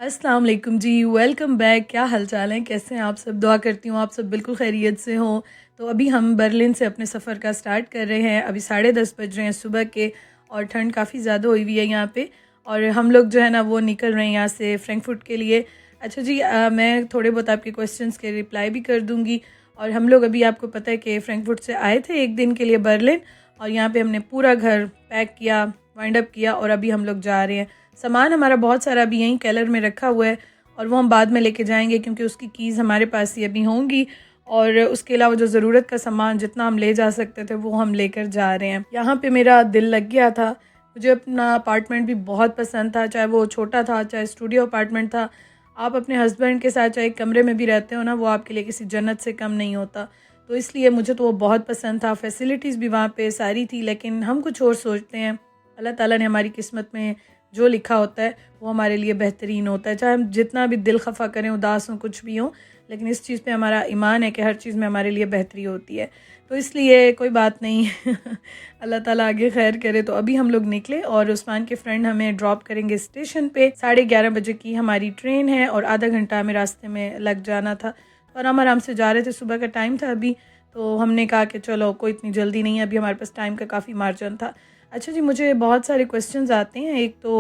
अस्सलाम वालेकुम जी, welcome back. क्या हाल चाल है, कैसे हैं आप सब? दुआ करती हूँ आप सब बिल्कुल खैरियत से हों। तो अभी हम बर्लिन से अपने सफ़र का स्टार्ट कर रहे हैं। अभी 10:30 बज रहे हैं सुबह के और ठंड काफ़ी ज़्यादा हुई हुई है यहाँ पे। और हम लोग जो है ना वो निकल रहे हैं यहाँ से फ्रैंकफर्ट के लिए। अच्छा जी, मैं थोड़े बहुत आपके क्वेश्चंस के रिप्लाई भी कर दूँगी। और हम लोग अभी आपको पता है कि फ्रैंकफर्ट से आए थे एक दिन के लिए बर्लिन, और यहाँ पर हमने पूरा घर पैक किया, वाइंड अप किया, और अभी हम लोग जा रहे हैं। सामान हमारा बहुत सारा अभी यहीं केलर में रखा हुआ है और वो हम बाद में लेके जाएंगे क्योंकि उसकी कीज़ हमारे पास ही अभी होंगी। और उसके अलावा जो ज़रूरत का सामान जितना हम ले जा सकते थे वो हम लेकर जा रहे हैं। यहाँ पे मेरा दिल लग गया था। मुझे अपना अपार्टमेंट भी बहुत पसंद था, चाहे वो छोटा था चाहे स्टूडियो अपार्टमेंट था। आप अपने हस्बैंड के साथ चाहे एक कमरे में भी रहते हो ना, वो आपके लिए किसी जन्नत से कम नहीं होता। तो इसलिए मुझे तो वो बहुत पसंद था। फैसिलिटीज़ भी वहाँ पे सारी थी, लेकिन हम कुछ और सोचते हैं। अल्लाह ताला ने हमारी किस्मत में जो लिखा होता है वो हमारे लिए बेहतरीन होता है। चाहे हम जितना भी दिल खफा करें, उदास हों, कुछ भी हो, लेकिन इस चीज़ पे हमारा ईमान है कि हर चीज़ में हमारे लिए बेहतरी होती है। तो इसलिए कोई बात नहीं अल्लाह ताला आगे खैर करे। तो अभी हम लोग निकले और उस्मान के फ्रेंड हमें ड्रॉप करेंगे स्टेशन पे। 11:30 बजे की हमारी ट्रेन है और आधा घंटा हमें रास्ते में लग जाना था। और हम आराम से जा रहे थे, सुबह का टाइम था अभी। तो हमने कहा कि चलो कोई इतनी जल्दी नहीं है, अभी हमारे पास टाइम का काफ़ी मार्जिन था। अच्छा जी, मुझे बहुत सारे क्वेश्चंस आते हैं। एक तो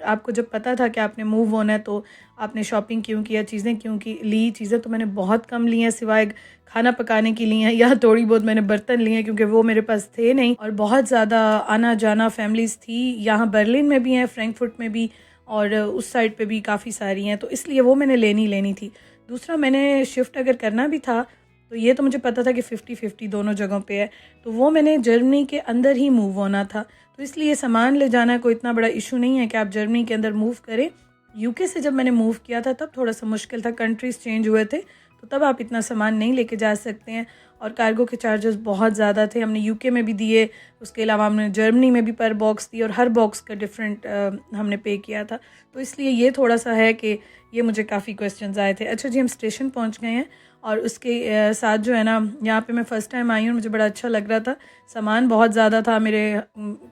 आपको जब पता था कि आपने मूव होना है तो आपने शॉपिंग क्यों किया, चीज़ें क्यों की ली? चीज़ें तो मैंने बहुत कम ली हैं, सिवाय खाना पकाने की ली हैं या थोड़ी बहुत मैंने बर्तन लिए हैं क्योंकि वो मेरे पास थे नहीं। और बहुत ज़्यादा आना जाना फैमिलीज़ थी, यहाँ बर्लिन में भी हैं, फ्रैंकफर्ट में भी, और उस साइड पे भी काफ़ी सारी हैं, तो इसलिए वो मैंने लेनी थी। दूसरा, मैंने शिफ्ट अगर करना भी था तो ये तो मुझे पता था कि 50-50 दोनों जगहों पे है, तो वो मैंने जर्मनी के अंदर ही मूव होना था। तो इसलिए सामान ले जाना कोई इतना बड़ा इशू नहीं है कि आप जर्मनी के अंदर मूव करें। यूके से जब मैंने मूव किया था तब थोड़ा सा मुश्किल था, कंट्रीज़ चेंज हुए थे, तो तब आप इतना सामान नहीं लेके जा सकते हैं। और कार्गो के चार्जेस बहुत ज़्यादा थे। हमने यूके में भी दिए, उसके अलावा हमने जर्मनी में भी पर बॉक्स दी, और हर बॉक्स का डिफरेंट हमने पे किया था। तो इसलिए ये थोड़ा सा है कि ये मुझे काफ़ी क्वेश्चंस आए थे। अच्छा जी, हम स्टेशन पहुँच गए हैं और उसके साथ जो है ना, यहाँ पे मैं फ़र्स्ट टाइम आई हूँ, मुझे बड़ा अच्छा लग रहा था। सामान बहुत ज़्यादा था, मेरे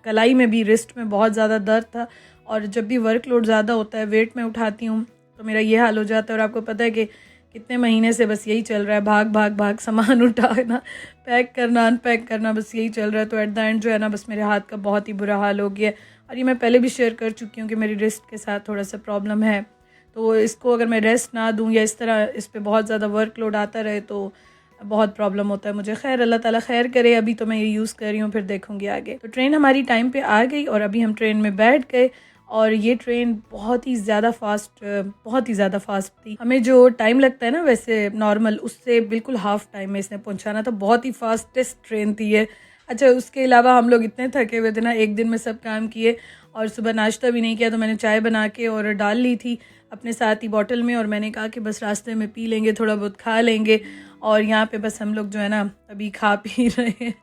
कलाई में भी, रिस्ट में बहुत ज़्यादा दर्द था। और जब भी वर्कलोड ज़्यादा होता है, वेट में उठाती हूँ, तो मेरा ये हाल हो जाता है। और आपको पता है कि कितने महीने से बस यही चल रहा है, भाग भाग भाग, सामान उठाना, पैक करना, अनपैक करना, बस यही चल रहा है। तो एट द एंड जो है ना, बस मेरे हाथ का बहुत ही बुरा हाल हो गया है। और ये मैं पहले भी शेयर कर चुकी हूँ कि मेरी रिस्ट के साथ थोड़ा सा प्रॉब्लम है। तो इसको अगर मैं रेस्ट ना दूँ या इस तरह इस पे बहुत ज़्यादा वर्कलोड आता रहे तो बहुत प्रॉब्लम होता है मुझे। खैर, अल्लाह ताला खैर करे। अभी तो मैं ये यूज़ कर रही हूँ, फिर देखूँगी आगे। तो ट्रेन हमारी टाइम पे आ गई और अभी हम ट्रेन में बैठ गए। और ये ट्रेन बहुत ही ज़्यादा फास्ट थी। हमें जो टाइम लगता है ना वैसे नॉर्मल, उससे बिल्कुल हाफ़ टाइम में इसने पहुँचाना था। बहुत ही फास्टेस्ट ट्रेन थी ये। अच्छा, उसके अलावा हम लोग इतने थके हुए थे ना, एक दिन में सब काम किए और सुबह नाश्ता भी नहीं किया। तो मैंने चाय बना के और डाल ली थी अपने साथ ही बॉटल में, और मैंने कहा कि बस रास्ते में पी लेंगे, थोड़ा बहुत खा लेंगे। और यहाँ पे बस हम लोग जो है ना अभी खा पी रहे हैं।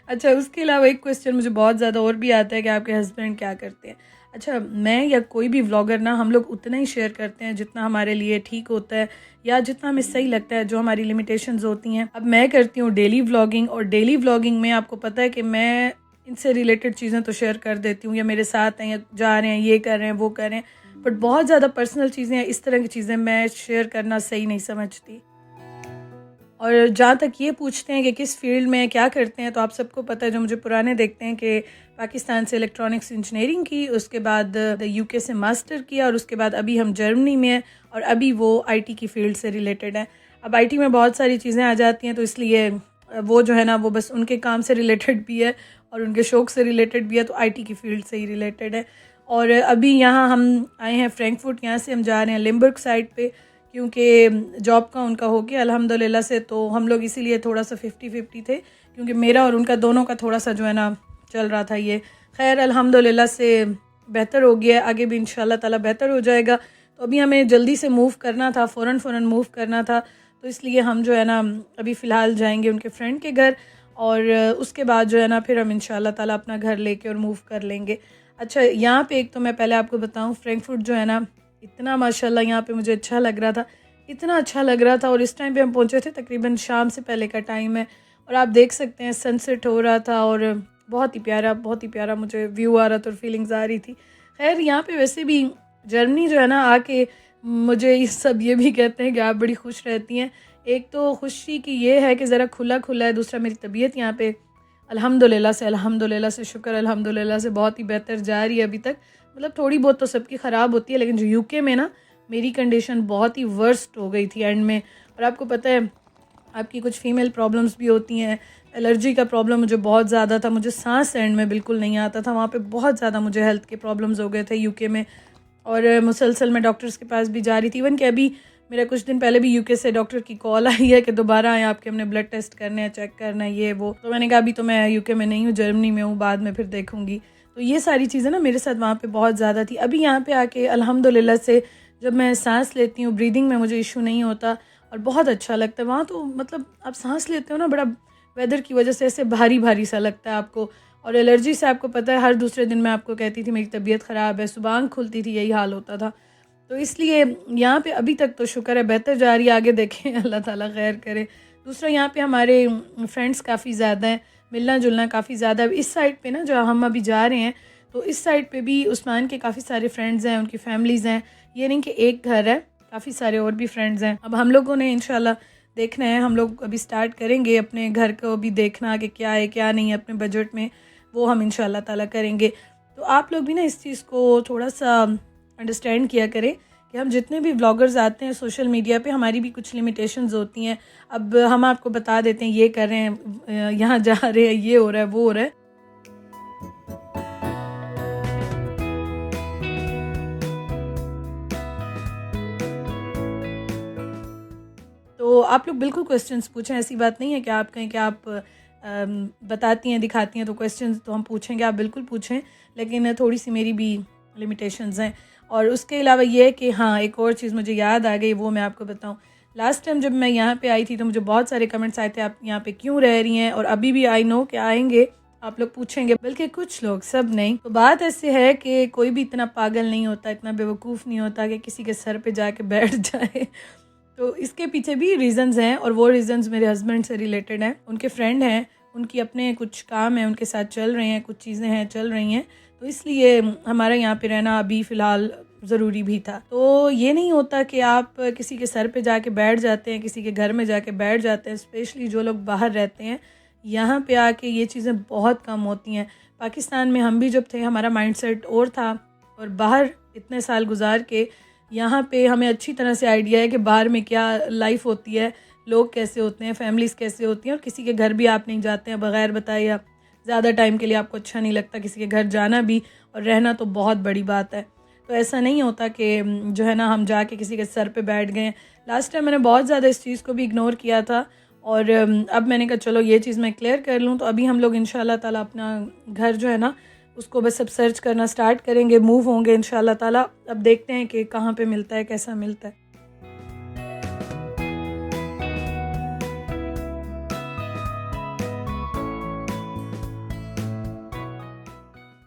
अच्छा, उसके अलावा एक क्वेश्चन मुझे बहुत ज़्यादा और भी आता है कि आपके हस्बैंड क्या करते हैं। अच्छा, मैं या कोई भी व्लॉगर ना, हम लोग उतना ही शेयर करते हैं जितना हमारे लिए ठीक होता है या जितना हमें सही लगता है, जो हमारी लिमिटेशंस होती हैं। अब मैं करती हूँ डेली व्लॉगिंग, और डेली व्लॉगिंग में आपको पता है कि मैं इनसे रिलेटेड चीज़ें तो शेयर कर देती हूँ, या मेरे साथ हैं, या जा रहे हैं, ये कर रहे हैं, वो कर रहे हैं, बट बहुत ज़्यादा पर्सनल चीज़ें हैं, इस तरह की चीज़ें मैं शेयर करना सही नहीं समझती। और जहाँ तक ये पूछते हैं कि किस फील्ड में क्या करते हैं, तो आप सबको पता है, जो मुझे पुराने देखते हैं, कि पाकिस्तान से इलेक्ट्रॉनिक्स इंजीनियरिंग की, उसके बाद यूके से मास्टर किया, और उसके बाद अभी हम जर्मनी में हैं, और अभी वो आईटी की फ़ील्ड से रिलेटेड है। अब आईटी में बहुत सारी चीज़ें आ जाती हैं, तो इसलिए वो जो है ना, वो बस उनके काम से रिलेटेड भी है और उनके शौक़ से रिलेटेड भी है, तो आईटी की फ़ील्ड से ही रिलेटेड है। और अभी यहाँ हम आए हैं फ्रैंकफर्ट, यहाँ से हम जा रहे हैं लिम्बर्ग साइड पे, क्योंकि जॉब का उनका हो गया अल्हम्दुलिल्लाह से। तो हम लोग इसीलिए थोड़ा सा 50-50 थे, क्योंकि मेरा और उनका दोनों का थोड़ा सा जो है ना चल रहा था ये। खैर, अल्हम्दुलिल्लाह से बेहतर हो गया, आगे भी इंशाल्लाह ताला बेहतर हो जाएगा। तो अभी हमें जल्दी से मूव करना था, फ़ौरन मूव करना था, तो इसलिए हम जो है ना अभी फ़िलहाल जाएंगे उनके फ्रेंड के घर, और उसके बाद जो है ना फिर हम इंशाल्लाह ताला अपना घर लेके और मूव कर लेंगे। अच्छा, यहाँ पे एक तो मैं पहले आपको बताऊँ, फ्रैंकफर्ट जो है ना, इतना माशाल्लाह यहाँ पे मुझे अच्छा लग रहा था, इतना अच्छा लग रहा था। और इस टाइम पे हम पहुँचे थे, तकरीबन शाम से पहले का टाइम है, और आप देख सकते हैं सनसेट हो रहा था, और बहुत ही प्यारा मुझे व्यू आ रहा था और फीलिंग्स आ रही थी। खैर, यहाँ पे वैसे भी जर्मनी जो है ना आके मुझे ये सब ये भी कहते हैं कि आप बड़ी खुश रहती हैं। एक तो खुशी की ये है कि ज़रा खुला है, दूसरा मेरी तबीयत यहाँ पे अल्हम्दुलिल्लाह से शुक्र अल्हम्दुलिल्लाह से बहुत ही बेहतर जा रही है अभी तक। मतलब थोड़ी बहुत तो सबकी ख़राब होती है, लेकिन जो यूके में ना मेरी कंडीशन बहुत ही वर्स्ट हो गई थी एंड में। और आपको पता है आपकी कुछ फ़ीमेल प्रॉब्लम्स भी होती हैं। एलर्जी का प्रॉब्लम मुझे बहुत ज़्यादा था, मुझे सांस एंड में बिल्कुल नहीं आता था। वहाँ पे बहुत ज़्यादा मुझे हेल्थ के प्रॉब्लम्स हो गए थे यूके में, और मुसलसल मैं डॉक्टर्स के पास भी जा रही थी। इवन कि अभी मेरा कुछ दिन पहले भी यूके से डॉक्टर की कॉल आई है कि दोबारा आए, आपके हमने ब्लड टेस्ट करने हैं, चेक करना है ये वो। तो मैंने कहा अभी तो मैं यूके में नहीं हूँ, जर्मनी में हूँ, बाद में फिर देखूँगी। तो ये सारी चीज़ें ना मेरे साथ वहाँ पे बहुत ज़्यादा थी। अभी यहाँ पे आके अल्हम्दुलिल्लाह से जब मैं सांस लेती हूँ, ब्रीदिंग में मुझे इशू नहीं होता और बहुत अच्छा लगता है वहाँ। तो मतलब आप सांस लेते हो ना, बड़ा वेदर की वजह से ऐसे भारी भारी सा लगता है आपको। और एलर्जी से आपको पता है हर दूसरे दिन मैं आपको कहती थी मेरी तबीयत ख़राब है, सुबह आँख खुलती थी, यही हाल होता था। तो इसलिए यहाँ पे अभी तक तो शुक्र है बेहतर जा रही है, आगे देखें अल्लाह ताला खैर करे। दूसरा यहाँ पे हमारे फ्रेंड्स काफ़ी ज़्यादा हैं, मिलना जुलना काफ़ी ज़्यादा। इस साइड पे ना जो हम अभी जा रहे हैं, तो इस साइड पे भी उस्मान के काफ़ी सारे फ्रेंड्स हैं, उनकी फैमिलीज़ हैं। ये नहीं कि एक घर है, काफ़ी सारे और भी फ्रेंड्स हैं। अब हम लोगों ने इंशाल्लाह देखना है, हम लोग अभी स्टार्ट करेंगे अपने घर को भी देखना कि क्या है क्या नहीं है अपने बजट में, वो हम इंशाल्लाह ताला करेंगे। तो आप लोग भी ना इस चीज़ को थोड़ा सा अंडरस्टैंड किया करें कि हम जितने भी व्लॉगर्स आते हैं सोशल मीडिया पे, हमारी भी कुछ लिमिटेशंस होती हैं। अब हम आपको बता देते हैं ये कर रहे हैं, यहाँ जा रहे हैं, ये हो रहा है, वो हो रहा है। तो आप लोग बिल्कुल क्वेश्चंस पूछें, ऐसी बात नहीं है कि आप कहें कि आप बताती हैं दिखाती हैं तो क्वेश्चंस तो हम पूछेंगे, आप बिल्कुल पूछें, लेकिन थोड़ी सी मेरी भी लिमिटेशंस हैं। और उसके अलावा ये है कि हाँ, एक और चीज़ मुझे याद आ गई, वो मैं आपको बताऊं। लास्ट टाइम जब मैं यहाँ पे आई थी तो मुझे बहुत सारे कमेंट्स आए थे आप यहाँ पे क्यों रह रही हैं, और अभी भी आई नो कि आएंगे, आप लोग पूछेंगे, बल्कि कुछ लोग, सब नहीं। तो बात ऐसे है कि कोई भी इतना पागल नहीं होता, इतना बेवकूफ़ नहीं होता कि किसी के सर पे जाके बैठ जाए। तो इसके पीछे भी रीज़न्स हैं, और वो रीज़न्स मेरे हस्बैंड से रिलेटेड हैं। उनके फ्रेंड हैं, उनकी अपने कुछ काम हैं, उनके साथ चल रहे हैं, कुछ चीज़ें हैं चल रही हैं, तो इसलिए हमारा यहाँ पे रहना अभी फ़िलहाल ज़रूरी भी था। तो ये नहीं होता कि आप किसी के सर पे जाके बैठ जाते हैं, किसी के घर में जाके बैठ जाते हैं। स्पेशली जो लोग बाहर रहते हैं, यहाँ पे आके ये चीज़ें बहुत कम होती हैं। पाकिस्तान में हम भी जब थे हमारा माइंडसेट और था, और बाहर इतने साल गुजार के यहाँ पे हमें अच्छी तरह से आइडिया है कि बाहर में क्या लाइफ होती है, लोग कैसे होते हैं, फैमिलीज़ कैसे होती हैं। और किसी के घर भी आप नहीं जाते हैं बग़ैर बताए, या ज़्यादा टाइम के लिए आपको अच्छा नहीं लगता किसी के घर जाना भी, और रहना तो बहुत बड़ी बात है। तो ऐसा नहीं होता कि जो है ना हम जाके किसी के सर पे बैठ गए। लास्ट टाइम मैंने बहुत ज़्यादा इस चीज़ को भी इग्नोर किया था, और अब मैंने कहा चलो ये चीज़ मैं क्लियर कर लूँ। तो अभी हम लोग इंशाल्लाह ताला अपना घर जो है ना उसको बस अब सर्च करना स्टार्ट करेंगे, मूव होंगे इंशाल्लाह ताला। अब देखते हैं कि कहाँ पे मिलता है, कैसा मिलता है।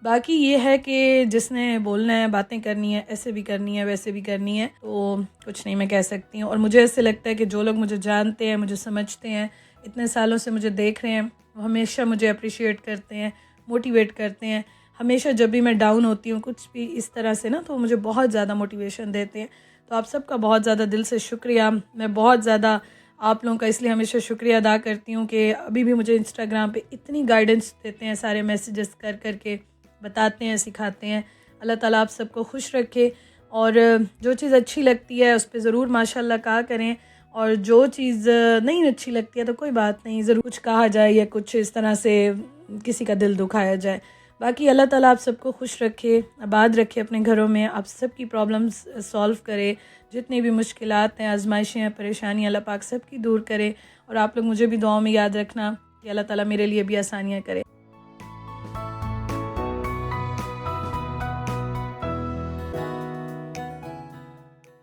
बाकी ये है कि जिसने बोलना है, बातें करनी है, ऐसे भी करनी है, वैसे भी करनी है, तो कुछ नहीं मैं कह सकती हूँ। और मुझे ऐसे लगता है कि जो लोग मुझे जानते हैं, मुझे समझते हैं, इतने सालों से मुझे देख रहे हैं, वो हमेशा मुझे अप्रिशिएट करते हैं, मोटिवेट करते हैं। हमेशा जब भी मैं डाउन होती हूँ कुछ भी इस तरह से ना, तो मुझे बहुत ज़्यादा मोटिवेशन देते हैं। तो आप सबका बहुत ज़्यादा दिल से शुक्रिया। मैं बहुत ज़्यादा आप लोगों का इसलिए हमेशा शुक्रिया अदा करती हूँ कि अभी भी मुझे इंस्टाग्राम पे इतनी गाइडेंस देते हैं, सारे मैसेजेस कर करके बताते हैं, सिखाते हैं। अल्लाह ताला आप सबको खुश रखे, और जो चीज़ अच्छी लगती है उस पर ज़रूर माशाल्लाह कहा करें, और जो चीज़ नहीं अच्छी लगती है तो कोई बात नहीं, ज़रूर कुछ कहा जाए या कुछ इस तरह से किसी का दिल दुखाया जाए। बाकी अल्लाह ताला आप सबको खुश रखे, आबाद रखे अपने घरों में, आप सबकी प्रॉब्लम्स सॉल्व करे, जितनी भी मुश्किलात हैं, आजमाइशें हैं, परेशानियाँ, अल्लाह पाक सबकी दूर करे। और आप लोग मुझे भी दुआओं में याद रखना कि अल्लाह ताला मेरे लिए भी आसानियाँ करे।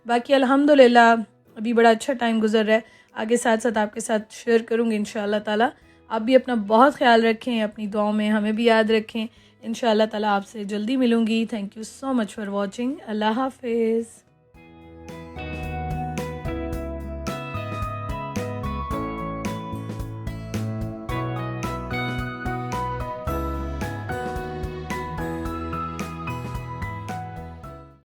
बाकी अल्हम्दुलिल्लाह अभी बड़ा अच्छा टाइम गुजर रहा है, आगे साथ साथ आपके साथ शेयर करूँगी इंशाअल्लाह ताला। आप भी अपना बहुत ख्याल रखें, अपनी दुआओं में हमें भी याद रखें। इंशाअल्लाह ताला आपसे जल्दी मिलूँगी। Thank you so much for watching. अल्लाह हाफिज़।